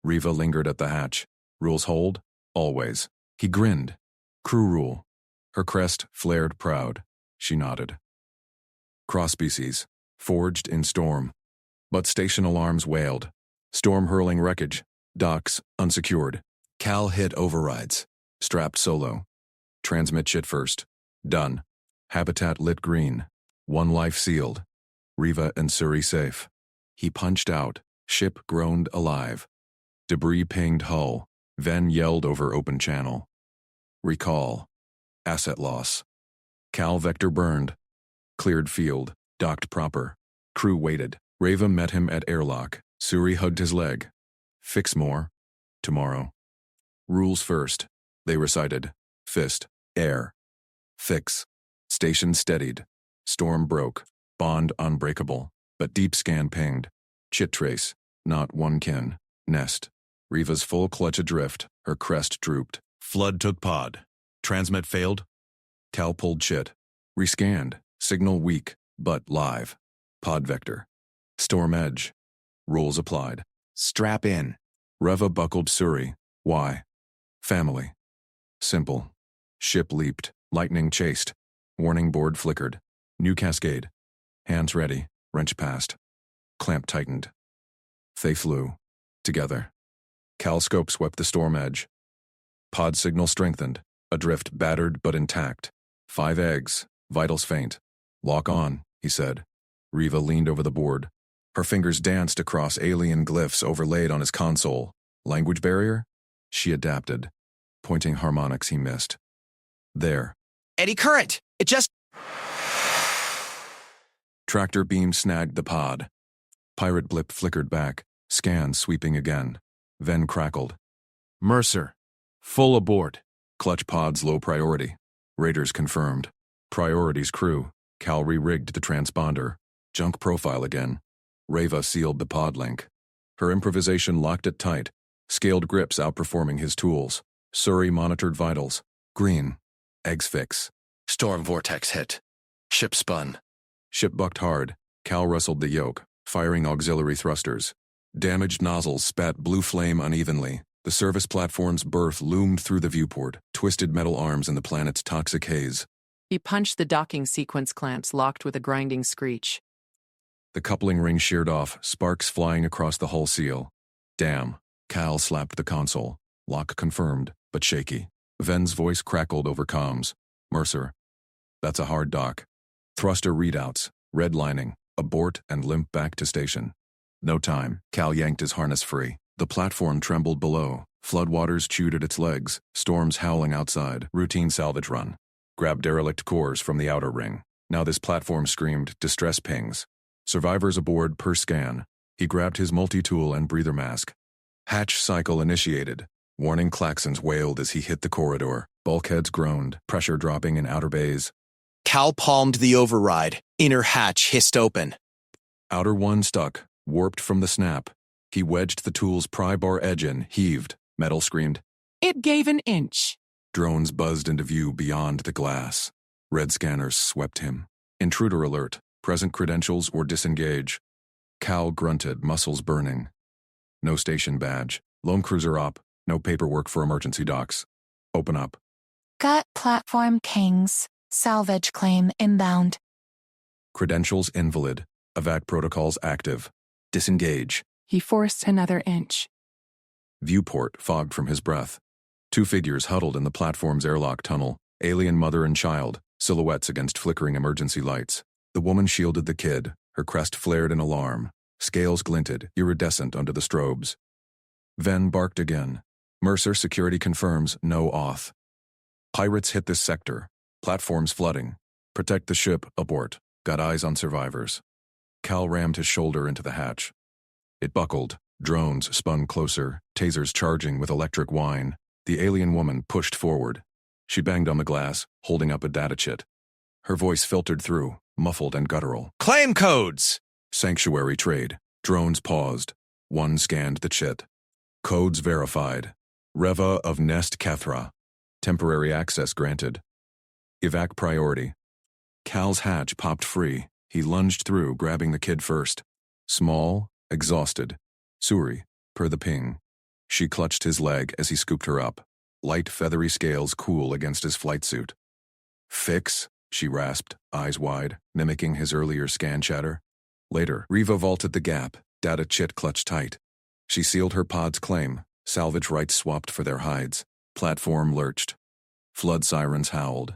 Riva lingered at the hatch. Rules hold? Always. He grinned. Crew rule. Her crest flared proud. She nodded. Cross-species. Forged in storm. But station alarms wailed. Storm hurling wreckage. Docks unsecured. Cal hit overrides. Strapped solo. Transmit Chit first. Done. Habitat lit green. 1 life sealed. Riva and Suri safe. He punched out. Ship groaned alive. Debris pinged hull. Ven yelled over open channel. Recall. Asset loss. Cal vector burned. Cleared field. Docked proper. Crew waited. Rava met him at airlock. Suri hugged his leg. Fix more. Tomorrow. Rules first. They recited. Fist. Air. Fix. Station steadied. Storm broke. Bond unbreakable. But deep scan pinged. Chit trace. Not one kin. Nest. Riva's full clutch adrift. Her crest drooped. Flood took pod. Transmit failed. Cal pulled Chit. Rescanned. Signal weak, but live. Pod vector. Storm edge. Rules applied. Strap in. Reva buckled Suri. Why? Family. Simple. Ship leaped. Lightning chased. Warning board flickered. New cascade. Hands ready. Wrench passed. Clamp tightened. They flew. Together. Cal scope swept the storm edge. Pod signal strengthened. Adrift battered but intact. 5 eggs. Vitals faint. Lock on, he said. Riva leaned over the board. Her fingers danced across alien glyphs overlaid on his console. Language barrier? She adapted. Pointing harmonics he missed. There. Eddy current! It just... Tractor beam snagged the pod. Pirate blip flickered back. Scan sweeping again. Then crackled. Mercer. Full aboard. Clutch pods low priority. Raiders confirmed. Priorities crew. Cal re-rigged the transponder. Junk profile again. Reva sealed the pod link. Her improvisation locked it tight. Scaled grips outperforming his tools. Suri monitored vitals. Green. Eggs fix. Storm vortex hit. Ship spun. Ship bucked hard. Cal wrestled the yoke, firing auxiliary thrusters. Damaged nozzles spat blue flame unevenly. The service platform's berth loomed through the viewport, twisted metal arms in the planet's toxic haze. He punched the docking sequence clamps locked with a grinding screech. The coupling ring sheared off, sparks flying across the hull seal. Damn. Cal slapped the console. Lock confirmed, but shaky. Ven's voice crackled over comms. Mercer. That's a hard dock. Thruster readouts. Redlining. Abort and limp back to station. No time. Cal yanked his harness free. The platform trembled below. Floodwaters chewed at its legs. Storms howling outside. Routine salvage run. Grabbed derelict cores from the outer ring. Now this platform screamed distress pings. Survivors aboard per scan. He grabbed his multi-tool and breather mask. Hatch cycle initiated. Warning klaxons wailed as he hit the corridor. Bulkheads groaned, pressure dropping in outer bays. Cal palmed the override. Inner hatch hissed open. Outer one stuck, warped from the snap. He wedged the tool's pry bar edge in, heaved. Metal screamed. It gave an inch. Drones buzzed into view beyond the glass. Red scanners swept him. Intruder alert. Present credentials or disengage. Cal grunted, muscles burning. No station badge. Lone cruiser op. No paperwork for emergency docks. Open up. Gut platform Kings. Salvage claim inbound. Credentials invalid. Evac protocols active. Disengage. He forced another inch. Viewport fogged from his breath. Two figures huddled in the platform's airlock tunnel. Alien mother and child, silhouettes against flickering emergency lights. The woman shielded the kid. Her crest flared in alarm. Scales glinted, iridescent under the strobes. Ven barked again. Mercer security confirms no auth. Pirates hit this sector. Platforms flooding. Protect the ship, abort. Got eyes on survivors. Cal rammed his shoulder into the hatch. It buckled. Drones spun closer, tasers charging with electric whine. The alien woman pushed forward. She banged on the glass, holding up a data chit. Her voice filtered through, muffled and guttural. Claim codes! Sanctuary trade. Drones paused. One scanned the chit. Codes verified. Reva of Nest Cathra. Temporary access granted. Evac priority. Cal's hatch popped free. He lunged through, grabbing the kid first. Small, exhausted. Suri, per the ping. She clutched his leg as he scooped her up. Light feathery scales cool against his flight suit. Fix, she rasped, eyes wide, mimicking his earlier scan chatter. Later, Reva vaulted the gap, data chit clutched tight. She sealed her pod's claim. Salvage rights swapped for their hides. Platform lurched. Flood sirens howled.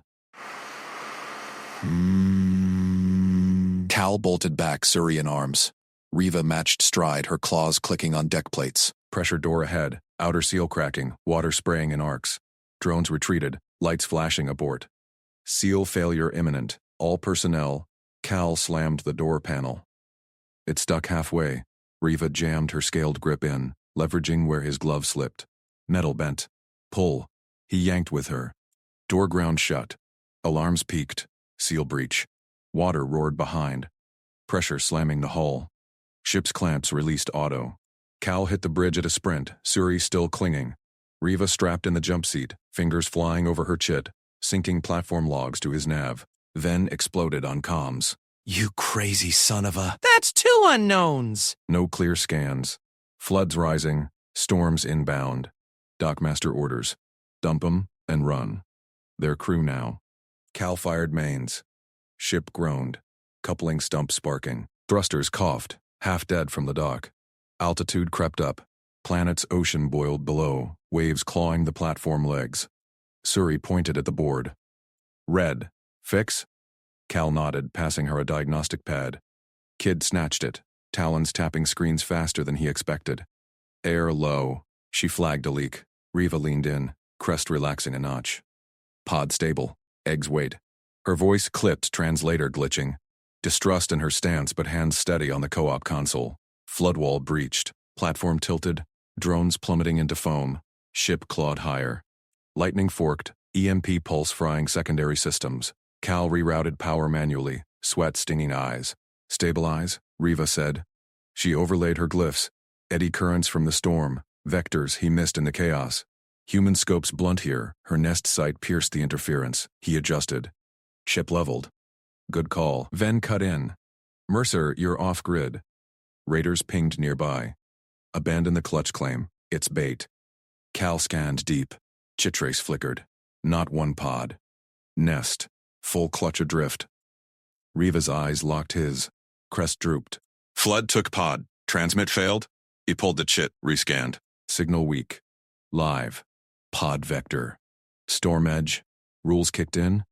Cal bolted back, Suri in arms. Reva matched stride, her claws clicking on deck plates. Pressure door ahead, outer seal cracking, water spraying in arcs. Drones retreated, lights flashing abort. Seal failure imminent, all personnel. Cal slammed the door panel. It stuck halfway. Reva jammed her scaled grip in, leveraging where his glove slipped. Metal bent. Pull. He yanked with her. Door ground shut. Alarms peaked. Seal breach. Water roared behind. Pressure slamming the hull. Ship's clamps released auto. Cal hit the bridge at a sprint, Suri still clinging. Reva strapped in the jump seat, fingers flying over her chit, syncing platform logs to his nav. Then exploded on comms. You crazy son of a... That's two unknowns! No clear scans. Floods rising, storms inbound. Dockmaster orders. Dump 'em and run. Their crew now. Cal fired mains. Ship groaned. Coupling stump sparking. Thrusters coughed, half dead from the dock. Altitude crept up. Planet's ocean boiled below, waves clawing the platform legs. Suri pointed at the board. Red. Fix? Cal nodded, passing her a diagnostic pad. Kid snatched it, talons tapping screens faster than he expected. Air low. She flagged a leak. Reva leaned in, crest relaxing a notch. Pod stable. Eggs wait. Her voice clipped, translator glitching. Distrust in her stance, but hands steady on the co-op console. Floodwall breached. Platform tilted. Drones plummeting into foam. Ship clawed higher. Lightning forked. EMP pulse frying secondary systems. Cal rerouted power manually. Sweat stinging eyes. Stabilize, Reva said. She overlaid her glyphs. Eddy currents from the storm. Vectors he missed in the chaos. Human scopes blunt here. Her nest sight pierced the interference. He adjusted. Chip leveled. Good call. Ven cut in. Mercer, you're off-grid. Raiders pinged nearby. Abandon the clutch claim. It's bait. Cal scanned deep. Chitrace flickered. Not one pod. Nest. Full clutch adrift. Reva's eyes locked his. Crest drooped. Flood took pod. Transmit failed. He pulled the chit, rescanned. Signal weak. Live. Pod vector. Storm edge. Rules kicked in.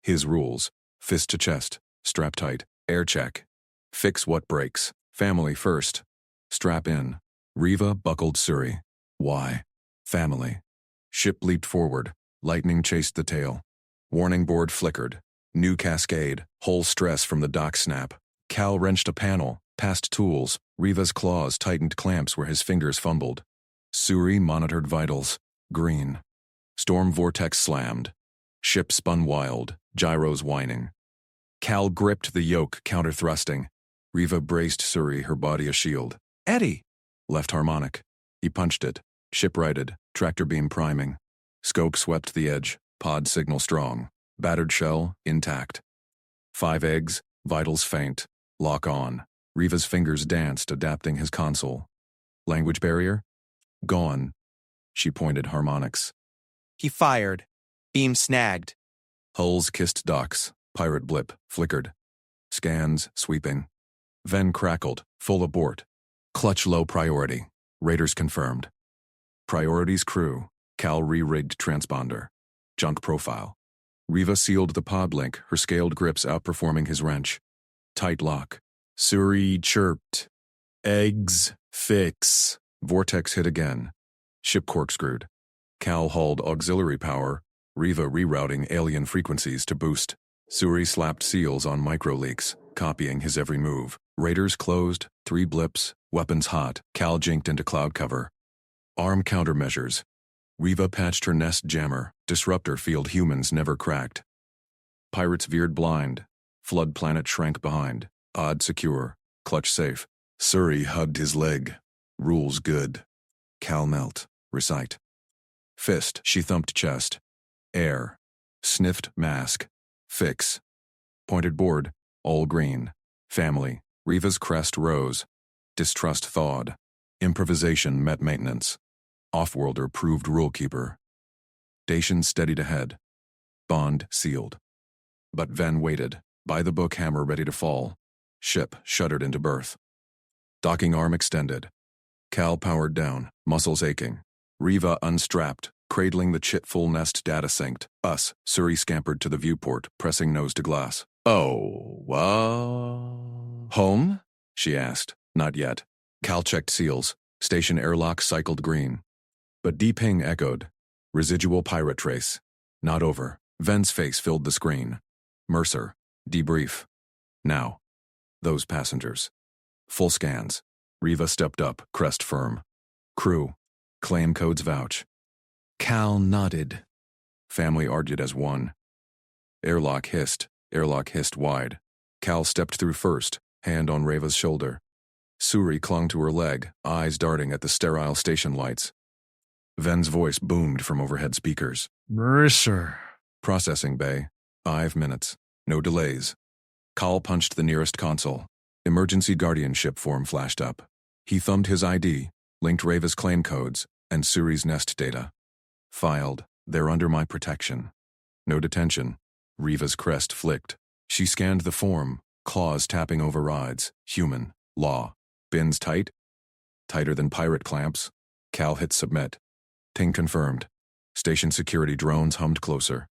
His rules. Fist to chest. Strap tight. Air check. Fix what breaks. Family first. Strap in. Reva buckled Suri. Why? Family. Ship leaped forward. Lightning chased the tail. Warning board flickered. New cascade. Whole stress from the dock snap. Cal wrenched a panel. Past tools. Reva's claws tightened clamps where his fingers fumbled. Suri monitored vitals. Green. Storm vortex slammed. Ship spun wild. Gyros whining. Cal gripped the yoke, counter-thrusting. Reva braced Suri, her body a shield. Eddie! Left harmonic. He punched it. Ship righted. Tractor beam priming. Scope swept the edge. Pod signal strong. Battered shell, intact. 5 eggs, vitals faint. Lock on. Riva's fingers danced, adapting his console. Language barrier? Gone. She pointed harmonics. He fired. Beam snagged. Hulls kissed docks. Pirate blip, flickered. Scans, sweeping. Ven crackled, full abort. Clutch low priority. Raiders confirmed. Priorities crew. Cal re-rigged transponder. Junk profile. Riva sealed the pod link, her scaled grips outperforming his wrench. Tight lock. Suri chirped. Eggs, fix. Vortex hit again. Ship corkscrewed. Cal hauled auxiliary power, Riva rerouting alien frequencies to boost. Suri slapped seals on micro-leaks, copying his every move. Raiders closed, 3 blips, weapons hot. Cal jinked into cloud cover. Arm countermeasures. Riva patched her nest jammer, disruptor field humans never cracked. Pirates veered blind. Flood planet shrank behind. Odd secure. Clutch safe. Suri hugged his leg. Rules good. Cal melt. Recite. Fist, she thumped chest. Air. Sniffed mask. Fix. Pointed board. All green. Family. Riva's crest rose. Distrust thawed. Improvisation met maintenance. Offworlder proved rulekeeper. Dacian steadied ahead. Bond sealed. But Ven waited, by the book hammer ready to fall. Ship shuddered into berth. Docking arm extended. Cal powered down, muscles aching. Riva unstrapped, cradling the chit-full nest data synced. Us, Suri scampered to the viewport, pressing nose to glass. Oh, home? She asked. Not yet. Cal checked seals. Station airlock cycled green. But D-ping echoed. Residual pirate trace. Not over. Ven's face filled the screen. Mercer. Debrief. Now. Those passengers. Full scans. Riva stepped up, crest firm. Crew. Claim codes vouch. Cal nodded. Family argued as one. Airlock hissed wide. Cal stepped through first, hand on Reva's shoulder. Suri clung to her leg, eyes darting at the sterile station lights. Ven's voice boomed from overhead speakers. Mercer. Processing bay. 5 minutes. No delays. Cal punched the nearest console. Emergency guardianship form flashed up. He thumbed his ID, linked Reva's claim codes, and Suri's nest data. Filed. They're under my protection. No detention. Riva's crest flicked. She scanned the form, claws tapping overrides. Human. Law. Bins tight? Tighter than pirate clamps. Cal hit submit. Ting confirmed. Station security drones hummed closer.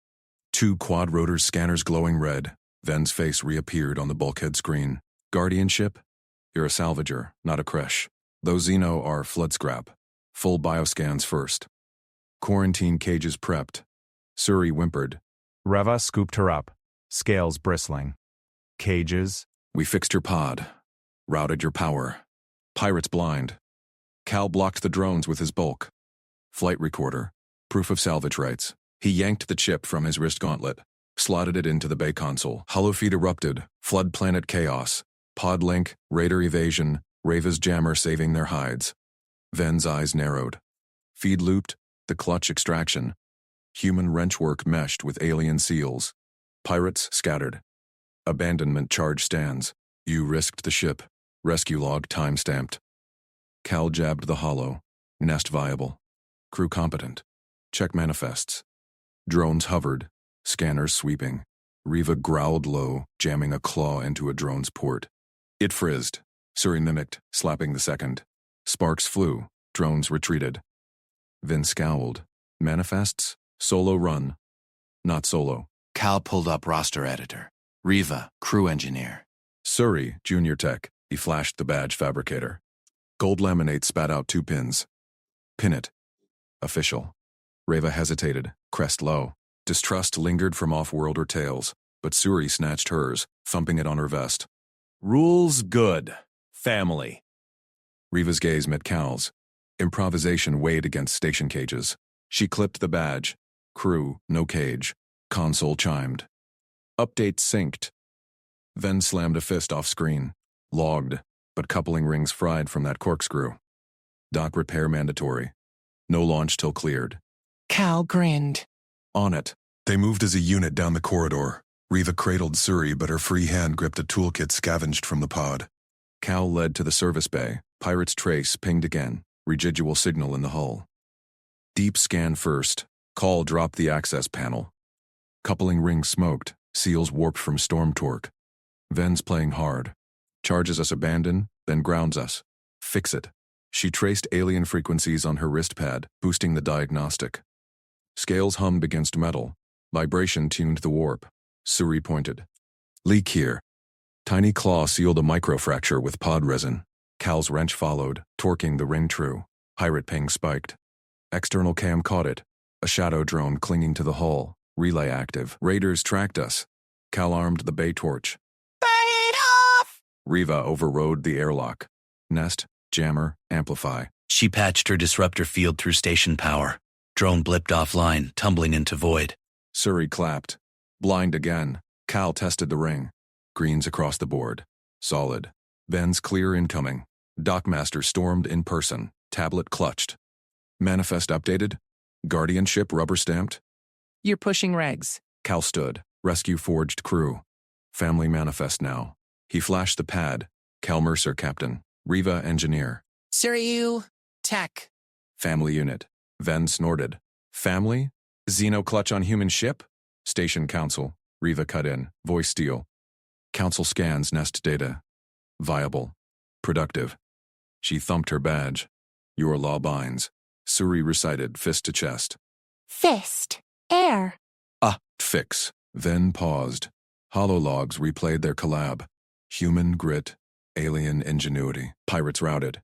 2 quad-rotor scanners glowing red. Ven's face reappeared on the bulkhead screen. Guardianship? You're a salvager, not a creche. Those Xeno are flood scrap. Full bioscans first. Quarantine cages prepped. Suri whimpered. Reva scooped her up, scales bristling. Cages. We fixed your pod. Routed your power. Pirates blind. Cal blocked the drones with his bulk. Flight recorder. Proof of salvage rights. He yanked the chip from his wrist gauntlet. Slotted it into the bay console. Holofeed erupted. Flood planet chaos. Pod link, raider evasion, Reva's jammer saving their hides. Ven's eyes narrowed. Feed looped, the clutch extraction. Human wrenchwork meshed with alien seals. Pirates scattered. Abandonment charge stands. You risked the ship. Rescue log time-stamped. Cal jabbed the hollow. Nest viable. Crew competent. Check manifests. Drones hovered. Scanners sweeping. Riva growled low, jamming a claw into a drone's port. It frizzed. Suri mimicked, slapping the second. Sparks flew. Drones retreated. Vin scowled. Manifests? Solo run. Not solo. Cal pulled up roster editor. Riva, crew engineer. Suri, junior tech. He flashed the badge fabricator. Gold laminate spat out 2 pins. Pin it. Official. Reva hesitated, crest low. Distrust lingered from off-worlder tales, but Suri snatched hers, thumping it on her vest. Rules good. Family. Reva's gaze met Cal's. Improvisation weighed against station cages. She clipped the badge. Crew, no cage. Console chimed. Update synced. Ven slammed a fist off screen. Logged, but coupling rings fried from that corkscrew. Dock repair mandatory. No launch till cleared. Cal grinned. On it. They moved as a unit down the corridor. Riva cradled Suri, but her free hand gripped a toolkit scavenged from the pod. Cal led to the service bay. Pirate's trace pinged again. Residual signal in the hull. Deep scan first. Call dropped the access panel. Coupling ring smoked. Seals warped from storm torque. Ven's playing hard. Charges us abandon, then grounds us. Fix it. She traced alien frequencies on her wrist pad, boosting the diagnostic. Scales hummed against metal. Vibration tuned the warp. Suri pointed. Leak here. Tiny claw sealed a microfracture with pod resin. Cal's wrench followed, torquing the ring true. Pirate ping spiked. External cam caught it. A shadow drone clinging to the hull. Relay active. Raiders tracked us. Cal armed the bay torch. Bait off! Riva overrode the airlock. Nest, jammer, amplify. She patched her disruptor field through station power. Drone blipped offline, tumbling into void. Suri clapped. Blind again. Cal tested the ring. Greens across the board. Solid. Ven's clear incoming. Dockmaster stormed in person. Tablet clutched. Manifest updated. Guardianship rubber stamped. You're pushing regs. Cal stood. Rescue forged crew. Family manifest now. He flashed the pad. Cal Mercer captain. Riva engineer. Siriu, tech. Family unit. Ven snorted. Family? Xeno clutch on human ship? Station council. Riva cut in. Voice steel. Council scans nest data. Viable. Productive. She thumped her badge. Your law binds. Suri recited, fist to chest. Fist. Air. Fix. Then paused. Holologs replayed their collab. Human grit. Alien ingenuity. Pirates routed.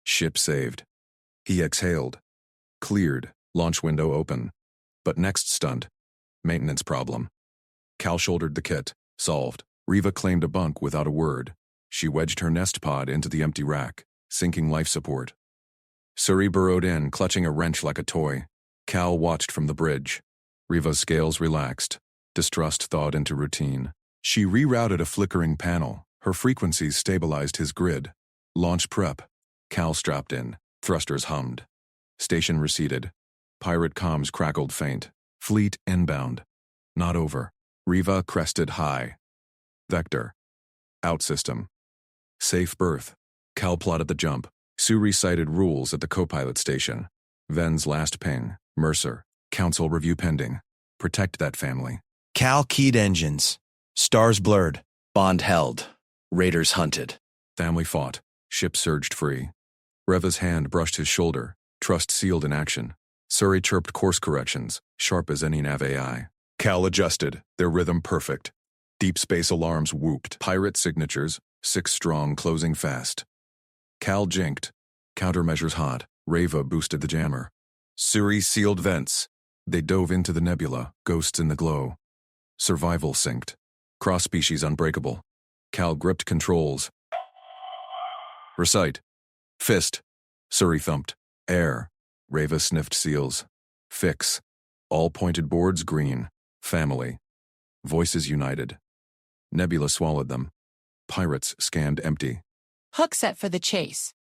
Ship saved. He exhaled. Cleared. Launch window open. But next stunt. Maintenance problem. Cal shouldered the kit. Solved. Riva claimed a bunk without a word. She wedged her nest pod into the empty rack, sinking life support. Suri burrowed in, clutching a wrench like a toy. Cal watched from the bridge. Riva's scales relaxed. Distrust thawed into routine. She rerouted a flickering panel. Her frequencies stabilized his grid. Launch prep. Cal strapped in. Thrusters hummed. Station receded. Pirate comms crackled faint. Fleet inbound. Not over. Riva crested high. Vector. Outsystem. Safe berth. Cal plotted the jump. Suri cited rules at the co-pilot station. Ven's last ping. Mercer. Council review pending. Protect that family. Cal keyed engines. Stars blurred. Bond held. Raiders hunted. Family fought. Ship surged free. Reva's hand brushed his shoulder. Trust sealed in action. Suri chirped course corrections, sharp as any nav AI. Cal adjusted, their rhythm perfect. Deep space alarms whooped. Pirate signatures, 6 strong, closing fast. Cal jinked. Countermeasures hot. Reva boosted the jammer. Suri sealed vents. They dove into the nebula, ghosts in the glow. Survival synced. Cross-species unbreakable. Cal gripped controls. Recite. Fist. Suri thumped. Air. Reva sniffed seals. Fix. All pointed boards green. Family. Voices united. Nebula swallowed them. Pirates scanned empty. Hook set for the chase.